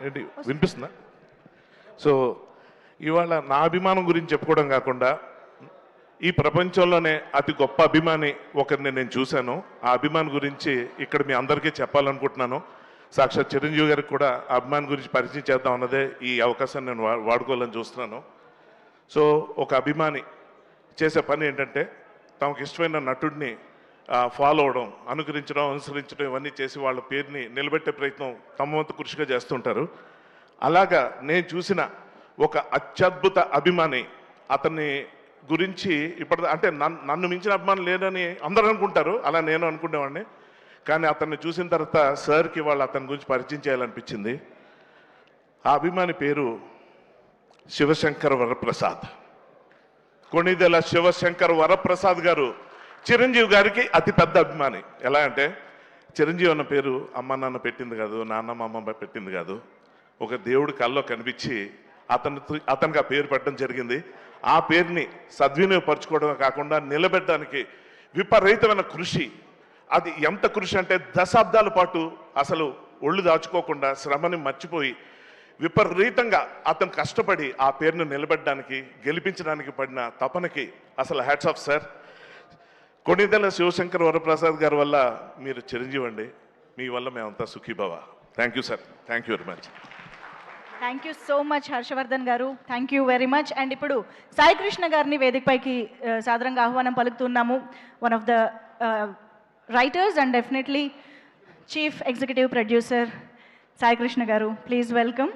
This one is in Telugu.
ఏంటి వినిపిస్తుందా? సో ఇవాళ నా అభిమానం గురించి చెప్పుకోవడం కాకుండా ఈ ప్రపంచంలోనే అతి గొప్ప అభిమాని ఒకరిని నేను చూశాను. ఆ అభిమాని గురించి ఇక్కడ మీ అందరికీ చెప్పాలనుకుంటున్నాను. సాక్షాత్ చిరంజీవి గారికి కూడా ఆ అభిమాని గురించి పరిచయం చేద్దాం అన్నదే ఈ అవకాశాన్ని నేను వాడుకోవాలని చూస్తున్నాను. సో ఒక అభిమాని చేసే పని ఏంటంటే తమకు ఇష్టమైన నటుడిని ఫాలో అవడం, అనుకరించడం, అనుసరించడం ఇవన్నీ చేసి వాళ్ళ పేరుని నిలబెట్టే ప్రయత్నం తమ వంతు కృషిగా చేస్తుంటారు. అలాగా నేను చూసిన ఒక అత్యద్భుత అభిమాని, అతన్ని గురించి ఇప్పుడు అంటే నన్ను మించిన అభిమానం లేదని అందరూ అనుకుంటారు, అలా నేను అనుకునేవాడిని. కానీ అతన్ని చూసిన తర్వాత సార్కి వాళ్ళు అతని గురించి పరిచయం చేయాలనిపించింది. ఆ అభిమాని పేరు శివశంకర్ వరప్రసాద్. కొణిదెల శివశంకర్ వరప్రసాద్ గారు చిరంజీవి గారికి అతిపెద్ద అభిమాని. ఎలా అంటే చిరంజీవి అన్న పేరు అమ్మ నాన్న పెట్టింది కాదు, నాన్నమ్మ అమ్మమ్మ పెట్టింది కాదు. ఒక దేవుడి కల్లో కనిపించి అతనికి ఆ పేరు పెట్టడం జరిగింది. ఆ పేరుని సద్వినియోగపరచుకోవడమే కాకుండా నిలబెట్టడానికి విపరీతమైన కృషి. అది ఎంత కృషి అంటే దశాబ్దాల పాటు అసలు ఒళ్ళు దాచుకోకుండా శ్రమని మర్చిపోయి విపరీతంగా అతను కష్టపడి ఆ పేరును నిలబెట్టడానికి, గెలిపించడానికి పడిన తపనకి అసలు hats off sir. Konidela Sivashankar Varaprasad గారి వల్ల మీరు చిరంజీవి అండి. మీ వల్ల మేమంతా సుఖీభవ. Thank you sir. Thank you very much. Thank you so much Harshavardhan గారు. Thank you very much. And ఇప్పుడు సాయి కృష్ణ గారిని వేదికపైకి సాదరంగా ఆహ్వానం పలుకుతున్నాము. One of the writers and definitely chief executive producer Sai Krishna గారు, ప్లీజ్ వెల్కమ్.